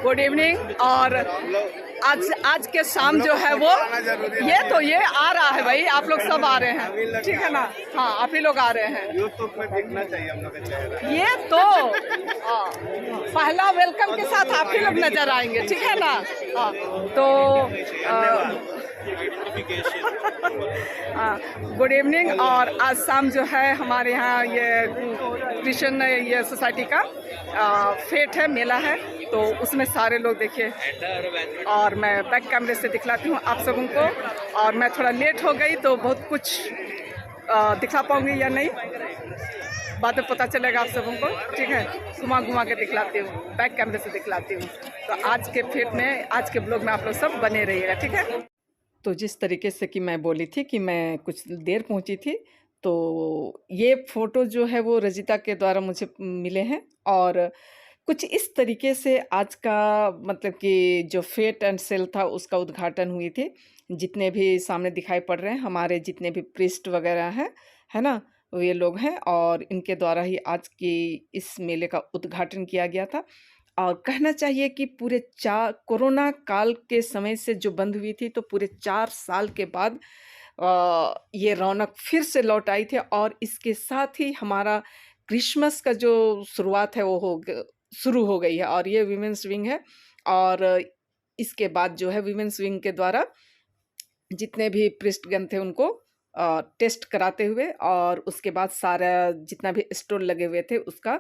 Good evening. और आज के शाम जो है वो ये आ रहा है भाई, आप लोग सब आ रहे हैं, ठीक है ना? हाँ, आप ही लोग आ रहे हैं। यूट्यूब में दिखना चाहिए हम लोग का चेहरा। ये तो पहला वेलकम के साथ आप ही लोग नजर आएंगे, ठीक है ना? तो गुड इवनिंग। और आज शाम जो है हमारे यहाँ ये क्रिश्चियन ये सोसाइटी का फेट है, मेला है, तो उसमें सारे लोग देखिए। और मैं बैक कैमरे से दिखलाती हूँ आप सबों को। और मैं थोड़ा लेट हो गई तो बहुत कुछ दिखा पाऊंगी या नहीं, बाद में पता चलेगा आप सबों को, ठीक है? घुमा के दिखलाती हूँ, बैक कैमरे से दिखलाती हूँ। तो आज के फेट में, आज के ब्लॉग में आप लोग सब बने रहिएगा, ठीक है? तो जिस तरीके से कि मैं बोली थी कि मैं कुछ देर पहुंची थी, तो ये फ़ोटो जो है वो रजिता के द्वारा मुझे मिले हैं। और कुछ इस तरीके से आज का मतलब कि जो फेट एंड सेल था उसका उद्घाटन हुई थी। जितने भी सामने दिखाई पड़ रहे हैं हमारे जितने भी प्रीस्ट वगैरह हैं, है ना, वो ये लोग हैं। और इनके द्वारा ही आज की इस मेले का उद्घाटन किया गया था। और कहना चाहिए कि पूरे कोरोना काल के समय से जो बंद हुई थी, तो पूरे 4 साल के बाद ये रौनक फिर से लौट आई थी। और इसके साथ ही हमारा क्रिसमस का जो शुरुआत है वो शुरू हो गई है। और ये वीमेंस विंग है। और इसके बाद जो है वीमेंस विंग के द्वारा जितने भी प्रीस्टगण थे उनको टेस्ट कराते हुए, और उसके बाद सारा जितना भी स्टॉल लगे हुए थे उसका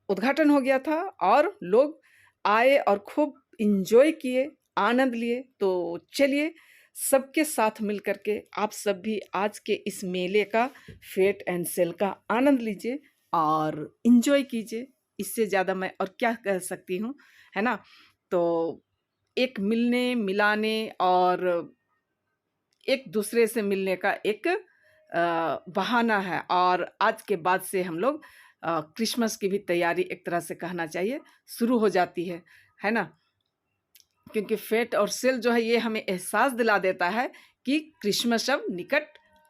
उद्घाटन हो गया था। और लोग आए और खूब इंजॉय किए, आनंद लिए। तो चलिए सबके साथ मिल कर के आप सब भी आज के इस मेले का, फेट एंड सेल का आनंद लीजिए और इंजॉय कीजिए। इससे ज़्यादा मैं और क्या कह सकती हूँ, है ना? तो एक मिलने मिलाने और एक दूसरे से मिलने का एक बहाना है। और आज के बाद से हम लोग क्रिसमस की भी तैयारी एक तरह से कहना चाहिए शुरू हो जाती है ना? क्योंकि फेट और सेल जो है ये हमें एहसास दिला देता है कि क्रिसमस अब निकट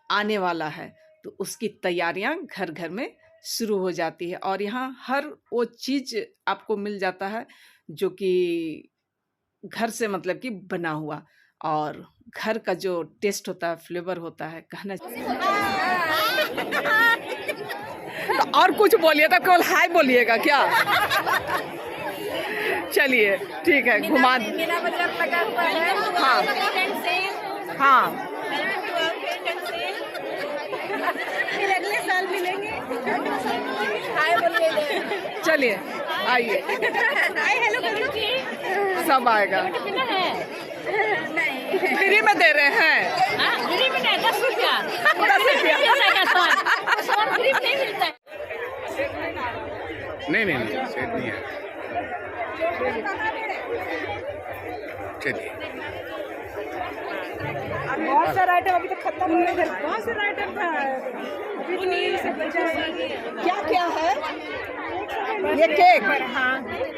आने वाला है। तो उसकी तैयारियां घर घर में शुरू हो जाती है। और यहाँ हर वो चीज़ आपको मिल जाता है जो कि घर से मतलब कि बना हुआ, और घर का जो टेस्ट होता है, फ्लेवर होता है, कहना तो और कुछ बोलिए तो केवल हाय बोलिएगा क्या? चलिए ठीक है, घुमा। हाँ हाँ, फिर अगले साल मिलेंगे। चलिए आइए, हाय हेलो सब आएगा। फ्री में दे रहे हैं? फ्री में नहीं, 10 रुपया। 10 रुपया फ्री में नहीं मिलता है। नहीं सेट नहीं है। चलिए, बहुत सारा आइटम अभी तक खत्म नहीं है। बहुत सारा आइटम था, अभी तो ये सब बचा है। क्या क्या है? ये केक? हाँ,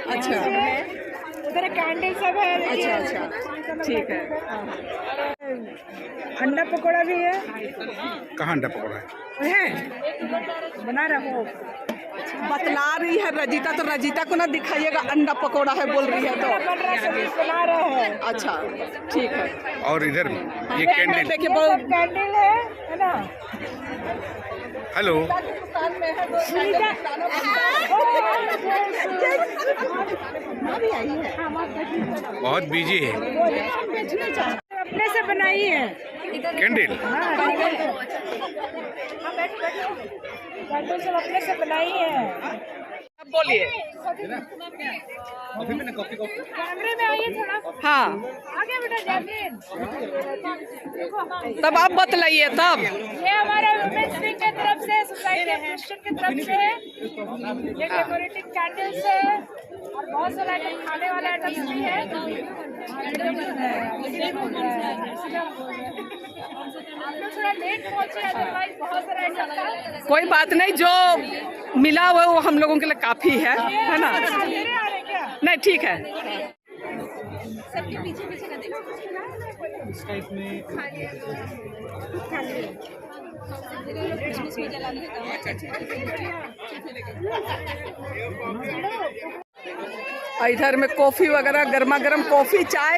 अच्छा उधर कैंडल सब है। अच्छा, ठीक है। अंडा पकौड़ा भी है। कहाँ अंडा पकौड़ा है? बना रहा हूँ। बतला रही है रजिता, तो रजिता को ना दिखाइएगा अंडा पकौड़ा है बोल रही है तो। बना रहे हैं। अच्छा ठीक है। और इधर ये कैंडल देखिए बहुत कैंडल है ना? हेलो, दुकान में है, बहुत बिजी है। अपने से बनाई है कैंडल कैंडल सब अपने से बनाई है। अब बोलिए। कैमरे में आइए थोड़ा हाँ, आगे बेटा। जैस्मिन, तब आप बतलाइए तब। ये हमारे वुमेन्स विंग की तरफ से, सोसाइटी ऑफ क्रिश्चियन की तरफ से ये डेकोरेटिव कैंडल्स है। और बहुत सारा आइटम, खाने वाला आइटम भी है। आप लोग थोड़ा लेट पहुंचे, अदरवाइज बहुत सारा आइटम था। कोई बात नहीं, जो मिला हुआ वो हम लोगों के लिए काफी है ना? मेरे आ रहे क्या? नहीं ठीक है। सबके पीछे पीछे का देखो। क्रिसमस में जला देता हूँ। इधर में कॉफी वगैरह, गर्मा गर्म कॉफी चाय,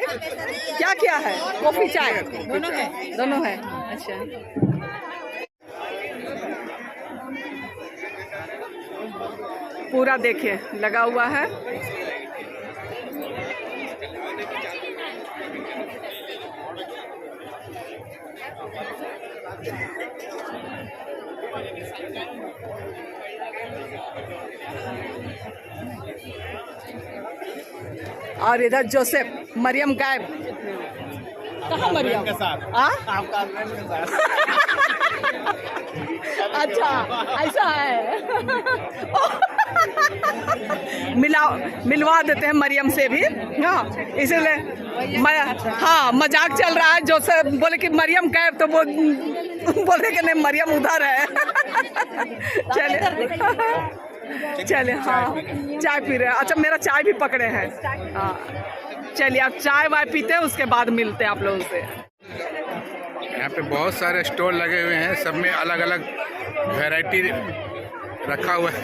क्या क्या है? कॉफी चाय दोनों है। अच्छा, पूरा देखिए लगा हुआ है। और इधर जोसेफ, मरियम गायब। कहाँ मरियम के साथ? अच्छा, ऐसा है। मिलवा देते हैं मरियम से भी। हाँ, इसलिए हाँ मजाक चल रहा है। जोसेफ बोले कि मरियम गायब, तो वो बोले कि नहीं मरियम उधर है। चले हाँ चाय पी रहे हैं। अच्छा, मेरा चाय भी पकड़े हैं। हाँ चलिए, आप चाय वाय पीते हैं, उसके बाद मिलते हैं आप लोगों से। यहाँ पे बहुत सारे स्टॉल लगे हुए हैं, सब में अलग अलग वैरायटी रखा हुआ है।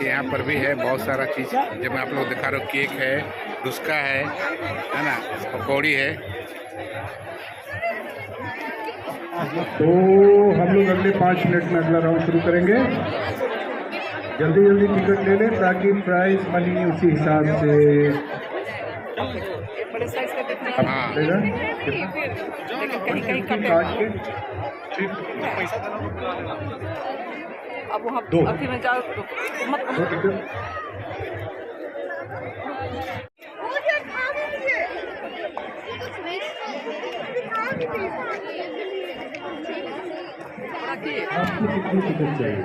यहाँ पर भी है बहुत सारा चीज़, जब मैं आप लोग दिखा रहा हूँ। केक है, डुस्का है ना, पकौड़ी है। तो हम लोग अगले 5 मिनट में अगला राउंड शुरू करेंगे। जल्दी जल्दी टिकट ले लें ताकि प्राइस मनी उसी हिसाब से हाँ अब वहाँ अभी में जाओ मत। आपको कितनी टिकट चाहिए?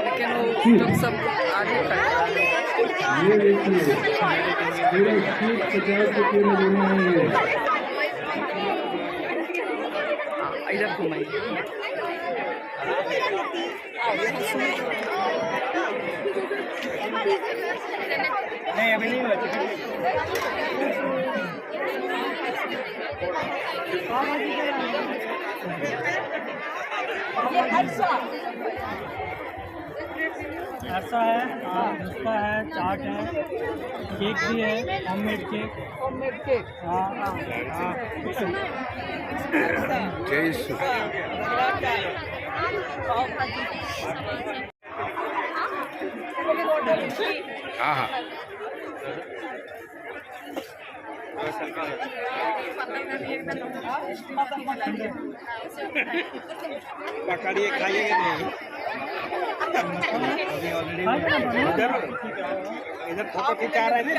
लेकिन वो लोग सब आगे ये देखिए, मेरा स्कूल 50 रुपये में लेना है। ये इधर घुमाइए। नहीं अभी नहीं हुआ। ऐसा है, उसका है, चाट है, केक भी है, होममेड केक। हाँ हाँ जय यीशु। हाँ हाँ पकड़िए, खाइएगा नहीं। इधर फोटो खिंचा रहे हैं।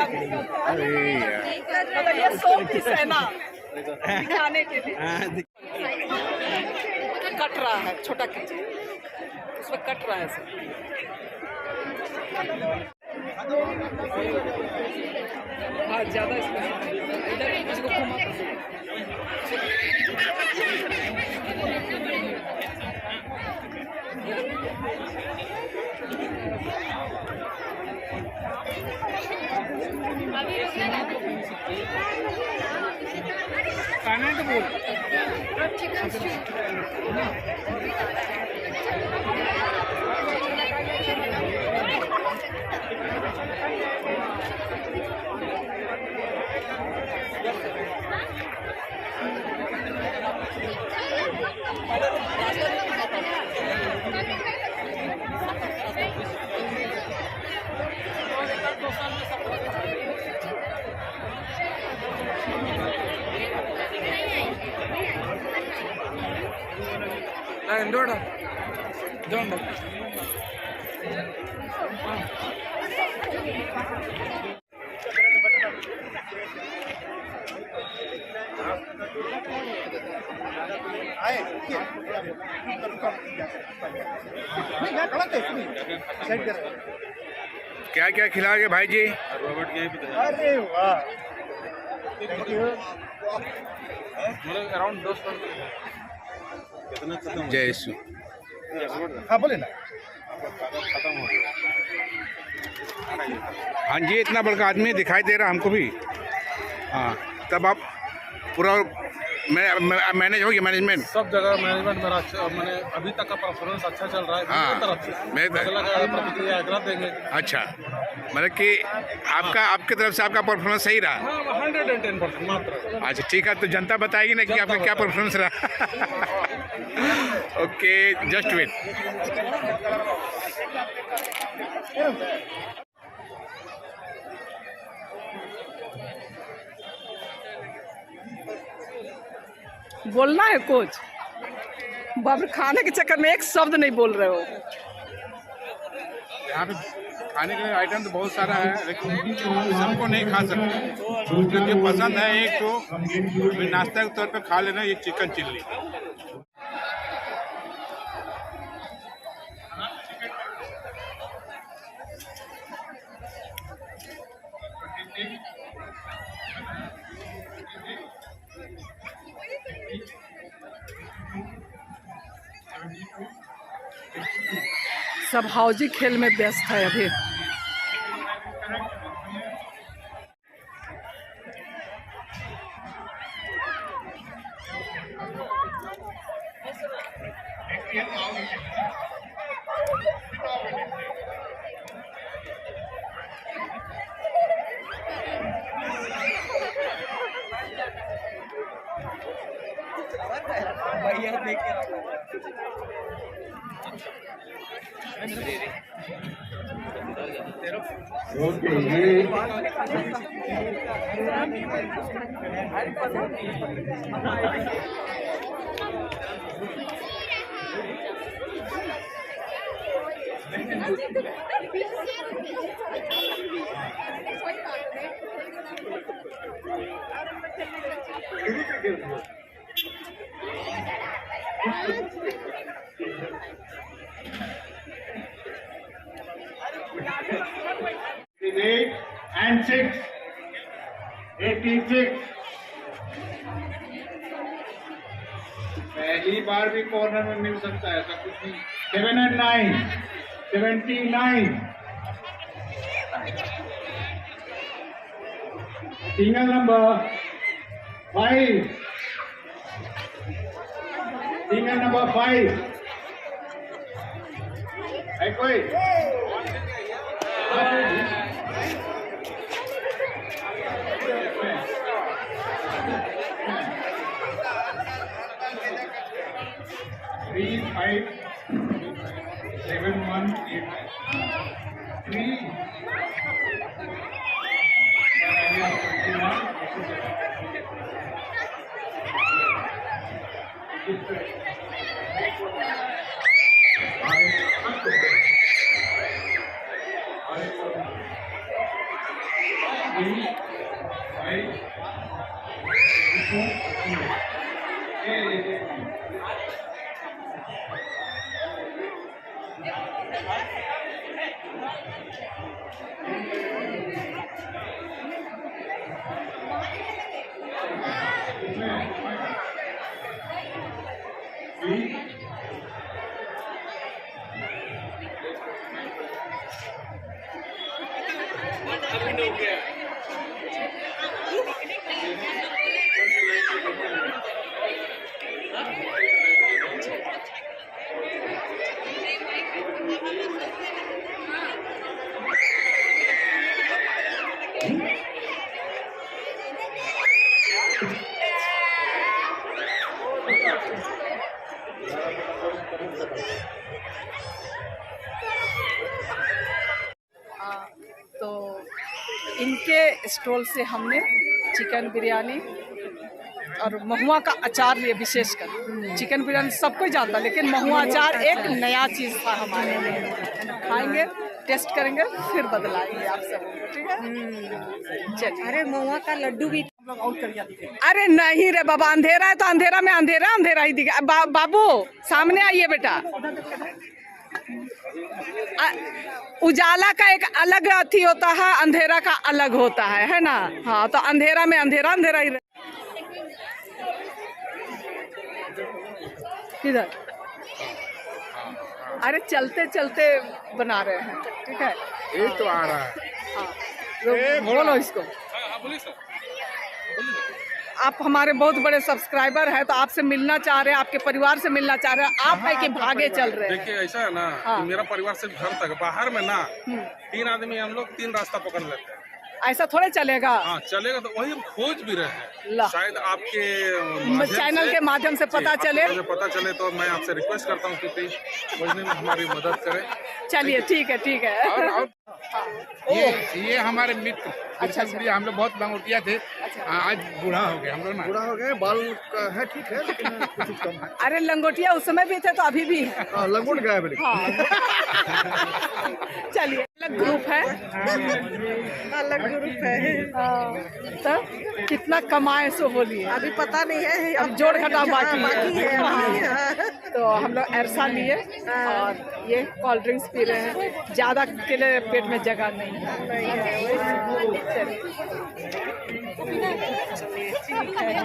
अरे यार, मतलब ये 100 पीस है ना दिखाने के लिए। कट रहा है, छोटा कीजिए, उसमें कट रहा है सब। हाँ ज़्यादा इसमें इधर इसको घुमा। खाना है तो बोल। क्या क्या खिलाओगे भाई जी? अरे वाह, अराउंड 10 जय यीशु। हाँ बोले ना। हाँ जी, इतना बड़का आदमी दिखाई दे रहा हमको भी। हाँ, तब आप पूरा मैनेज हो गया मैनेजमेंट? सब जगह मैनेजमेंट मेरा अच्छा, मैंने अभी तक का परफॉर्मेंस अच्छा चल रहा है हाँ, मेरी तरफ से। मेरी तरफ- अगला का प्रतिक्रिया अगला देंगे। अच्छा, मतलब कि आपकी तरफ से आपका परफॉर्मेंस सही रहा? हाँ 110% मात्र। अच्छा ठीक है, तो जनता बताएगी ना कि आपका क्या परफॉर्मेंस रहा। Okay, just wait. बोलना है कुछ? बाबू खाने के चक्कर में एक शब्द नहीं बोल रहे हो। यहाँ पे खाने के आइटम तो बहुत सारा है, लेकिन सबको नहीं खा सकते। जो पसंद है एक तो नाश्ता के तौर पे खा लेना, ये चिकन चिल्ली। सब हाउजी खेल में व्यस्त है अभी। ओके, ये Eight and 6, 86. पहली बार भी कॉर्नर में मिल सकता है, ऐसा कुछ नहीं। 7 and 9, 79. Single number 5, single number 5 है कोई? Three, 5, 7, 1, 8, 3. तो इनके स्टॉल से हमने चिकन बिरयानी और महुआ का अचार लिए विशेषकर। चिकन बिरयानी सबको जानता, लेकिन महुआ अचार एक नया चीज़ था हमारे लिए। खाएंगे, टेस्ट करेंगे, फिर बदलाएंगे आप सबको, ठीक है? चलिए। अरे महुआ का लड्डू भी अरे नहीं रे बाबा, अंधेरा है तो अंधेरा में अंधेरा ही दिखा। बाबू सामने आइए बेटा। उजाला का एक अलग अथी होता है, अंधेरा का अलग होता है ना? हाँ, तो अंधेरा में अंधेरा ही रहे। किधर? अरे चलते चलते बना रहे हैं, ठीक है? ये तो आ रहा है। हाँ, बोलो इसको। आप हमारे बहुत बड़े सब्सक्राइबर हैं, तो आपसे मिलना चाह रहे हैं, आपके परिवार से मिलना चाह रहे हैं। आप है कि भागे चल रहे हैं? देखिए ऐसा है ना कि मेरा परिवार सिर्फ घर तक, बाहर में ना 3 आदमी हम लोग 3 रास्ता पकड़ लेते हैं। ऐसा थोड़े चलेगा। हाँ चलेगा, तो वही हम खोज भी रहे ला। हैं। शायद आपके चैनल के माध्यम से पता चले। मुझे पता चले तो मैं आपसे रिक्वेस्ट करता हूँ कि प्लीज खोजने में हमारी मदद करें। चलिए ठीक है, ठीक है। और ये हमारे मित्र, अच्छा। हम लोग बहुत लंगोटिया थे, आज बूढ़ा हो गए हम लोग ना। बूढ़ा हो गए, बाल है ठीक है, लेकिन कुछ कम है। अरे लंगोटिया उस समय भी थे तो अभी भी है। हाँ, लंगोट गया है। हाँ। चलिए, अलग ग्रुप है, अलग ग्रुप है। तो कितना कमाए सो बोलिए? अभी पता नहीं है, अब जोड़ घटा बाकी है। हाँ। तो हम लोग एरसा लिए और ये कोल्ड ड्रिंक्स पी रहे हैं। ज़्यादा के लिए पेट में जगह नहीं है। चलिए ठीक है।